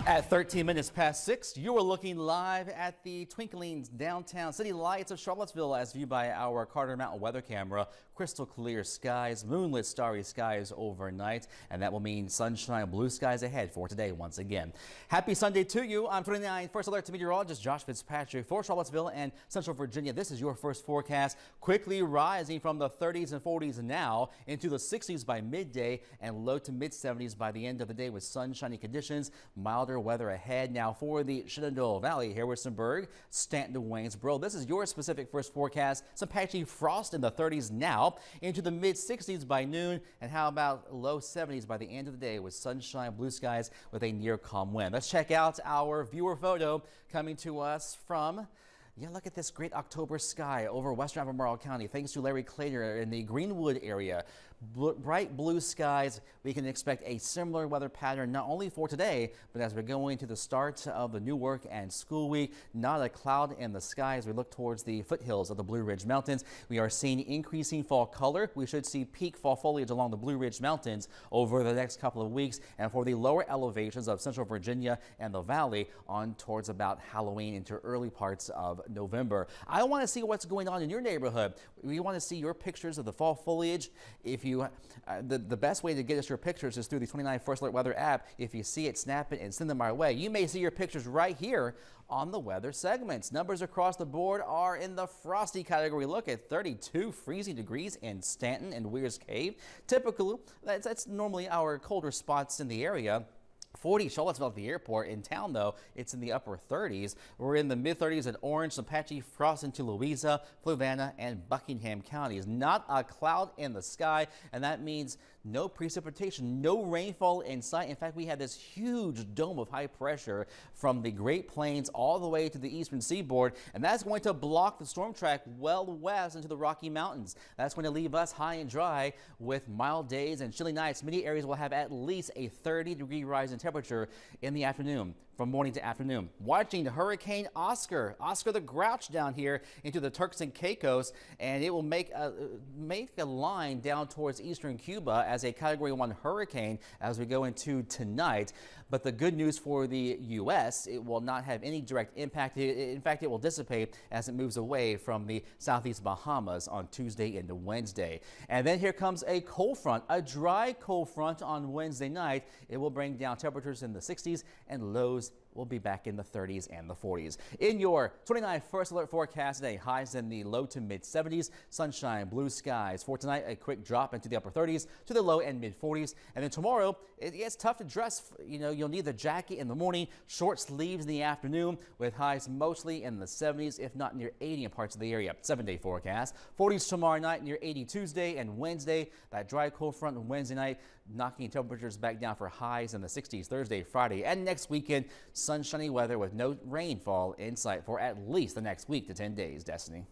At 13 minutes past 6, you are looking live at the twinkling downtown city lights of Charlottesville as viewed by our Carter Mountain weather camera. Crystal clear skies, moonlit starry skies overnight, and that will mean sunshine, blue skies ahead for today once again. Happy Sunday to you. I'm 29 First Alert meteorologist Josh Fitzpatrick for Charlottesville and Central Virginia. This is your first forecast, quickly rising from the 30s and 40s now into the 60s by midday and low to mid 70s by the end of the day with sunshiny conditions, milder weather ahead. Now for the Shenandoah Valley, Harrisonburg, Stanton to Waynesboro. This is your specific first forecast. Some patchy frost in the 30s now into the mid 60s by noon. And how about low 70s by the end of the day with sunshine, blue skies with a near calm wind. Let's check out our viewer photo coming to us from look at this great October sky over western Albemarle County. Thanks to Larry Clater in the Greenwood area. Bright blue skies. We can expect a similar weather pattern not only for today, but as we're going to the start of the new work and school week. Not a cloud in the sky as we look towards the foothills of the Blue Ridge Mountains. We are seeing increasing fall color. We should see peak fall foliage along the Blue Ridge Mountains over the next couple of weeks. And for the lower elevations of Central Virginia and the Valley on towards about Halloween into early parts of November. I want to see what's going on in your neighborhood. We want to see your pictures of the fall foliage. If you, the best way to get us your pictures is through the 29 First Alert Weather app. If you see it, snap it and send them our way. You may see your pictures right here on the weather segments. Numbers across the board are in the frosty category. Look at 32 freezing degrees in Stanton and Weir's Cave. Typical, that's normally our colder spots in the area. 40 Charlottesville at the airport. In town, though, it's in the upper 30s. We're in the mid 30s at Orange, some patchy frost into Louisa, Fluvanna, and Buckingham counties. Not a cloud in the sky, and that means no precipitation, no rainfall in sight. In fact, we had this huge dome of high pressure from the Great Plains all the way to the eastern seaboard, and that's going to block the storm track well west into the Rocky Mountains. That's going to leave us high and dry with mild days and chilly nights. Many areas will have at least a 30-degree rise in temperature in the afternoon, from morning to afternoon. Watching Hurricane Oscar the Grouch down here into the Turks and Caicos, and it will make a line down towards eastern Cuba as a Category 1 hurricane as we go into tonight. But the good news for the U.S., it will not have any direct impact. In fact, it will dissipate as it moves away from the southeast Bahamas on Tuesday into Wednesday. And then here comes a cold front, a dry cold front on Wednesday night. It will bring down temperatures in the 60s and lows will be back in the 30s and the 40s. In your 29 First Alert forecast today, highs in the low to mid 70s, sunshine, blue skies. For tonight, a quick drop into the upper 30s to the low and mid 40s. And then tomorrow, it gets tough to dress. You'll need the jacket in the morning, short sleeves in the afternoon, with highs mostly in the 70s, if not near 80 in parts of the area. 7-day forecast. 40s tomorrow night, near 80 Tuesday and Wednesday. That dry cold front on Wednesday night, knocking temperatures back down for highs in the 60s Thursday, Friday, and next weekend. Sunshiny weather with no rainfall in sight for at least the next week to 10 days. Destiny.